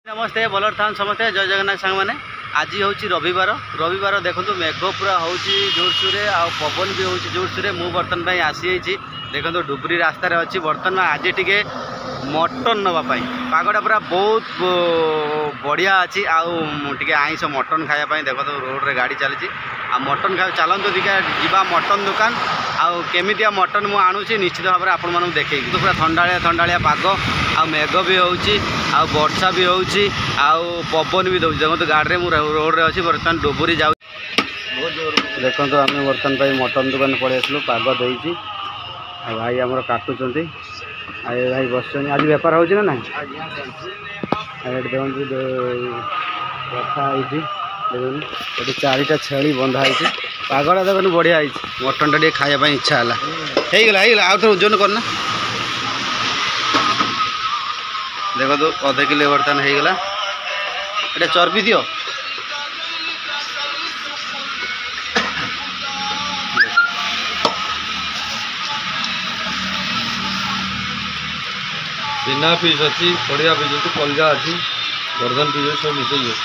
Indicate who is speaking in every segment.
Speaker 1: नमस्ते भल था समस्ते जय जगन्नाथ सांग मैंने आज हूँ रविवार देखो मेघ पूरा हूँ जोरसोर आ पवन भी हूँ जोरसोर मु बर्तमान आसी देखो डुबरी रास्तार अच्छी बर्तमान आज टे मटन नापी पगटा पूरा बहुत बढ़िया अच्छी आगे आईस मटन खायापी देखो रोड रे गाड़ी चली मटन खा चलतु दिखा मटन दुकान आमिया मटन मुझे आणुची निश्चित भाव में आपण मानू देखे तो पूरा थंडाया पाग आ मेघ भी होची वर्षा भी होची पवन भी दौर देखो गाड़ी में रोड रे अच्छी बर्तमान डुबुरी जाऊ देखो आम बर्तमान मटन दुकान पड़े आसलु पाग देती भाई आमर काटुंट भाई बस आज बेपार हो ना देखो ये चारिटा छेली बंधा है पागड़ा देखो बढ़िया मटन टा खायापी इच्छा है आउट ओजन करना देखो तो अध किलो बर्तमान हो गला ये चर्बी दियो
Speaker 2: बिना पीस अच्छी बढ़िया पीस अच्छी कलजा अच्छी गर्दन पीस सब मिसे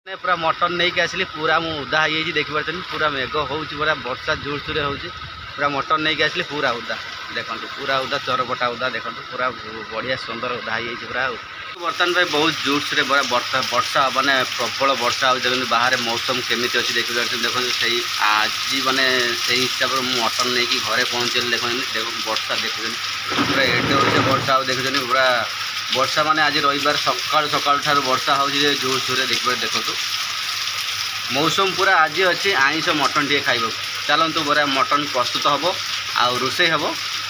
Speaker 1: पूरा मटन नहीं के आसली पूरा मुझे उदा हो देखिए पूरा मेघ हो पूरा वर्षा जोरसोर हो पूरा मटन नहीं के आसली पूरा उदा देखो पूरा उदा चरपटा उदा देखो पूरा बढ़िया सुंदर उदा हो पूरा बर्तमान भाई बहुत जोरसोर वर्षा माने प्रबल वर्षा हो देखो बाहर मौसम केमी अच्छी देखिए देखो से आज माने से हिसाब से मुझे मटन नहीं कि घरे पहुँचल देखो देखो वर्षा देखुन पूरा एडे अच्छे वर्षा देखुन पूरा वर्षा माने आज रविवार सकाल सकाल ठार वर्षा हो जोरसोर देखिए देखो मौसम पूरा आज अच्छी आईस मटन टे खाइब चलतु पूरा मटन प्रस्तुत हम आ रोषे हम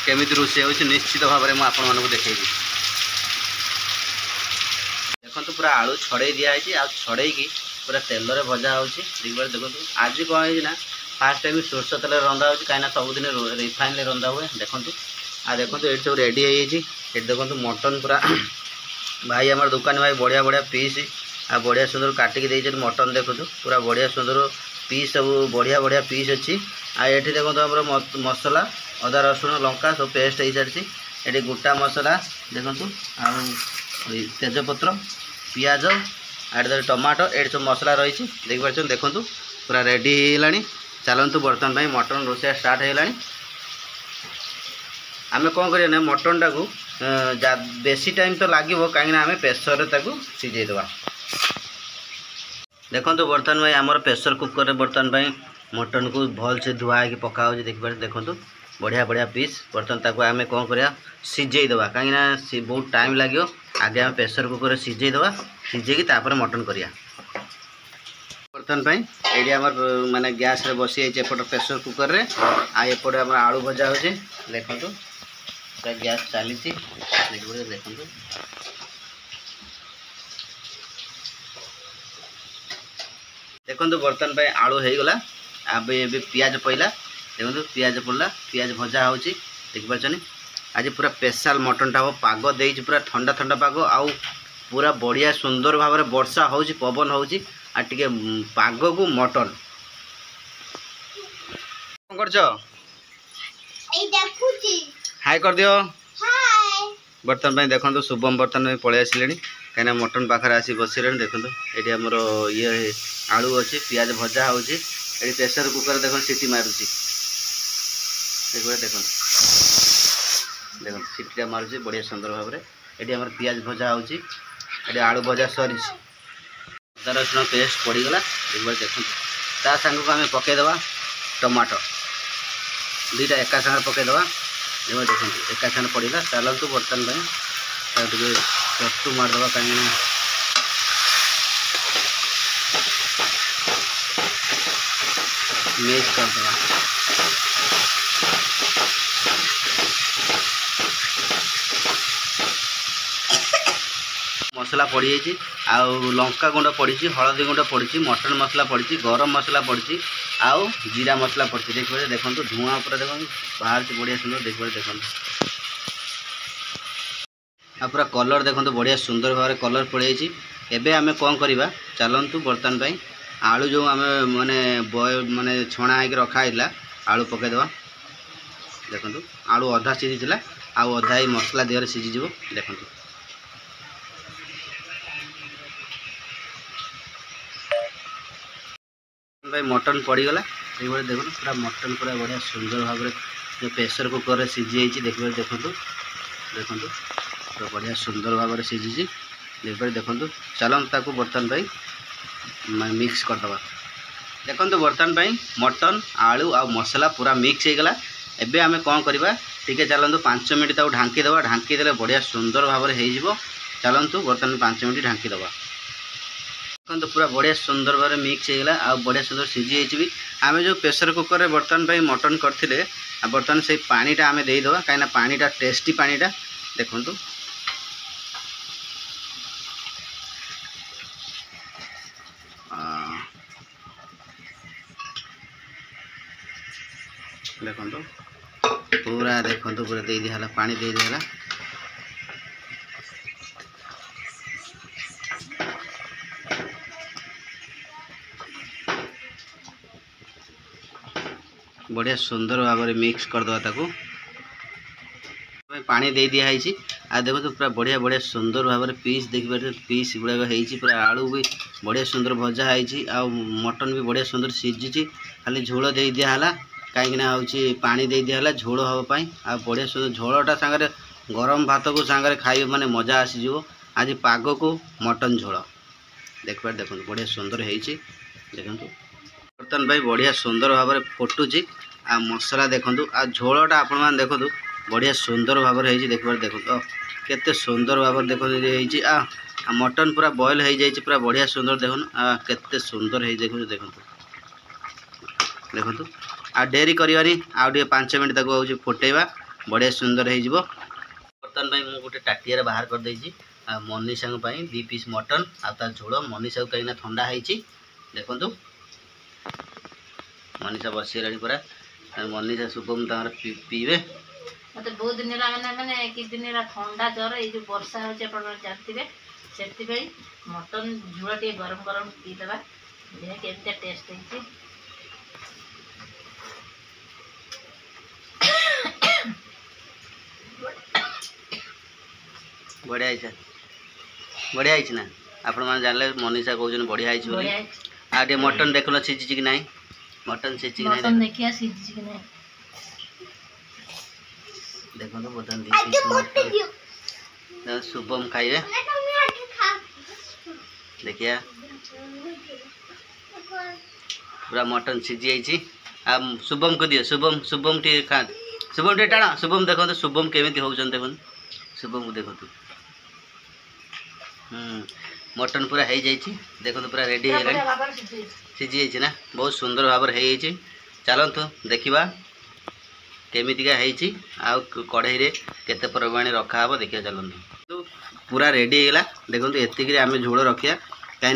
Speaker 1: केमी रोषे हो निश्चित भाव में मुझे देखी देखो पूरा आलू छड़े दिखाई छड़े पूरा तेल रे भजा हो देखो आज कौन है ना फास्ट टाइम सोरष तेल रंधा हो कहीं सबुदिन रिफाइन रंधा हुए देखो आ देखो ये सब रेडी ये देखो मटन पूरा भाई आम दुकान भाई बढ़िया बढ़िया पीस आ बढ़िया सुंदर काटिकी दे मटन देखो पूरा बढ़िया सुंदर पीस सब बढ़िया बढ़िया पीस अच्छी आई देखो आम मसला अदा रसुण लंका सब पेस्ट हो सारी ये गोटा मसला देखो आ तेजपत्र पियाज आड़े टमाटो ये सब मसला रही देखिए देखो पूरा रेडी होगा चलतु बर्तमान मटन रोषा स्टार्ट होगा आम कौन कर मटन टाक बेसी टाइम तो लगे कहीं आम प्रेसर सीझेदवा देखो बर्तमान भाई आमर प्रेसर कुकर बर्तमान मटन को भल से धुआ पका देखिए देखो बढ़िया बढ़िया पीस बर्तमान ताको आम कौन कर सीझेदवा कहीं बहुत टाइम लगे आगे आम प्रेसर कुकर सीझेदवा सीझे मटन करिया बर्तमान ये आम माने गैस रे बसी एपट प्रेसर कुकर रे एपटे आम आलू भजा हो देखो गैस चली देखो देखो बर्तमान आलू हो गला अब पियाज पड़ा देखो पियाज पड़ा पियाज भजा हो देखिए आज पूरा स्पेशल मटन टा पाग दे पूरा ठंडा ठंडा पाग आउ पूरा बढ़िया सुंदर भाव में वर्षा हो पवन हो पाग को मटन हाय कर दियो बर्तमान देखो शुभम बर्तमान पलि आसिले कहीं मटन पाखे आसी बसले देखो ये आमर ये आलू अच्छी पियाज भजा हो प्रेसर कुकर देखो सीटी मारुची देखो देखो देखो सीटा मारुची बढ़िया सुंदर भाव में ये आम पियाज भजा हो आलू भजा सरी अदा रसुण पेस्ट पड़गला देखिए देखो ता सांग को आम पकईदे टमाटो दुईटा एका सागर पकईदे देखो देखो एका सागर पड़ा चलतु बर्तमान चटू मारदे कहीं मेज करदे मसला पड़ी लंका गुंड पड़ी हलदी गुंड पड़ी मटन मसला पड़ी गरम मसला पड़ी आउ जीरा मसला पड़ी देखिए देखो धुआं पूरा देखो बाहर बढ़िया सुंदर देखिए देखो आ पूरा कलर देखो बढ़िया सुंदर भाव में कलर पड़े एबे आमे कौन करवा चलतु बर्तमान आलू जो आम माने बॉय माने छणा होकर रखाइला आलू पकईदे देखो आलू अधा सीझी आउ अधा ही मसला देहरे सीझीज देखो भाई मटन पड़गला ये देखो पूरा मटन पूरा बढ़िया सुंदर भाव में प्रेसर कुकर में सीझी देखिए देखो देखो पूरा बढ़िया सुंदर भाव में सीझी देखिए देखो चलो बर्तन भाई मिक्स करदे देखो बर्तन भाई मटन आलू आ मसला पूरा मिक्स हो गला एबे आमे कौन करवा टिके चलतु 5 मिनट ढांकीदे ढांकीदे बढ़िया सुंदर भाव में हो चलतु बर्तन 5 मिनट ढांकीदे देखो पूरा बढ़िया सुंदर भाव मिक्स हो गला आ बढ़िया सुंदर सीझी भी आम जो प्रेसर कुकर में बर्तन भाई मटन करते बर्तन से पानीटा आम देदेवा कहीं पानीटा टेस्टी पानीटा देखु देखो पूरा देखो पूरा दे दिया पानी दे दिया बढ़िया सुंदर भाव में मिक्स करदे ताकू पानी दे दिखाई आ देखो तो पूरा बढ़िया बढ़िया सुंदर भाव में पीस देखिए पीस गुड़ाक पूरा आलू भी बढ़िया सुंदर भजा है आ मटन भी बढ़िया सुंदर सीझी खाली झोल दे दिहला कहीं हूँ पानी दे दिहला झोल हाँपाई आ बढ़िया सुंदर झोलटा सांगे गरम भात को सांगे खाई माने मजा आसीज आज पाग को मटन झोल देखिए देखो बढ़िया सुंदर है देखो बर्तन भाई बढ़िया सुंदर भाव में फुटुची आ मसला देखो आ झोलटा आपण मैंने देखो बढ़िया सुंदर भाव में देखिए देखो तो केते सुंदर भाव में देखो आ मटन पूरा बॉयल हो जाए पूरा बढ़िया सुंदर देखो केते सुंदर है देखो देखो देखो आ डेरी करवानी आउ 5 मिनट तक हूँ फुटेवा बढ़िया सुंदर हो बर्तन भाई मुझे गोटे टाटिया बाहर कर देछि मनीषा 2 पीस मटन आ झोल मनीषा कहीं ठंडा है देखो मनीषा बसीगला पूरा मनीषा शुभम पीबे
Speaker 3: मत बहुत दिन मैंने कि दिन ठंडा ज्वर ये जो वर्षा हो जानते से मटन झोल टे गरम गरम पीदेवा देह केमती टेस्ट है
Speaker 1: बढ़िया है बढ़िया है ना आपण मैंने जानले मनीषा कहते बढ़िया है आ मटन देख लो सीझी कि ना मटन सीझी कि ना
Speaker 3: देखिए सीझी कि ना
Speaker 1: देखो तो बतन शुभम खाइए देखिए पूरा मटन सीझी आ शुभम को दियो शुभम शुभम टी खा शुभम टी टाण शुभम देखो तो शुभम केमी होचन देखो शुभम को देखो मटन पूरा हो जाइए देखो तो पूरा रेडी है सीझी जाइए ना बहुत सुंदर भाव में चलतु देखा केमितिका है कढ़ई रे केते परिमाण रखा देखिए चलतु पूरा रेडी होगा देखो ये आम झोल रखिया कहीं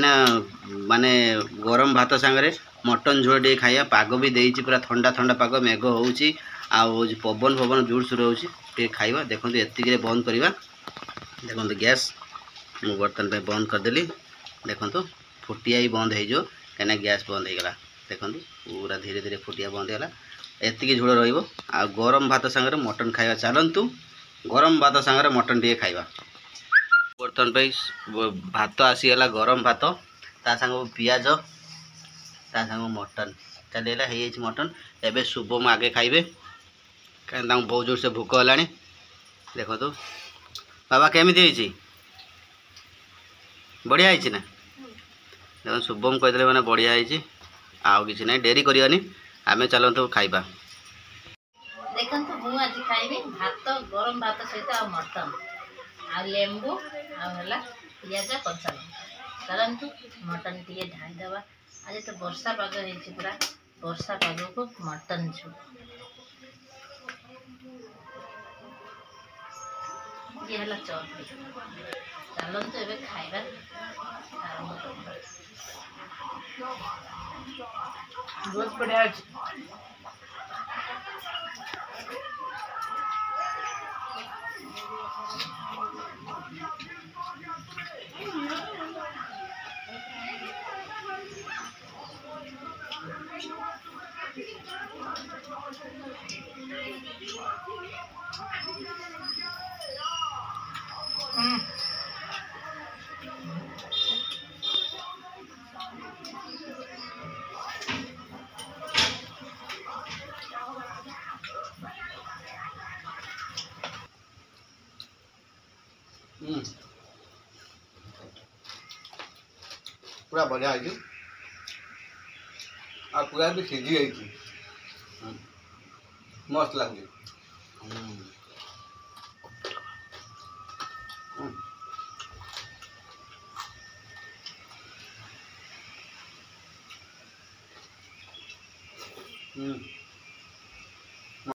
Speaker 1: माने गरम भात सांगे मटन झोल टे खाया पाग भी देती पूरा ठंडा ठंडा पाग मेघ हो पवन पवन जोर सोर हो खाइबा देखो ये बंद करवा देखो गैस मु बर्तन पे बंद करदेली देखो फुटिया ही बंद हो कहीं गैस बंद होगा देखो पूरा धीरे धीरे फुटिया बंद होगा एतिकी झोल रहिबो आ गरम भात सांगे मटन खाइबा चलतु गरम भात सांगे मटन टे खाइबा बर्तन पे भात आसीगला गरम भात ता सांग पियाज ता सांग मटन चलेगा हो मटन एबे शुभम आगे खाइबे कहीं बहुत जोर से भूक है देखो तो बाबा केमी बढ़िया है ना देखो शुभम कहते मैंने बढ़िया है आउ कि ना डेरी करवानी आमे चलतु खाइबा
Speaker 3: देखो मु आज खाइबी भात गरम भात सहित आ मटन आ लेंबू आला पियाज कच्चा चलतु मटन टे ढाईदेवा आज तो वर्षा पाग हो पूरा वर्षा पाग को मटन झोल ये है चौथी चलतु ए खाइबा आरंभ बहुत बढ़िया
Speaker 1: पूरा बढ़िया है और पूरा भी सीधी है मस्त लगे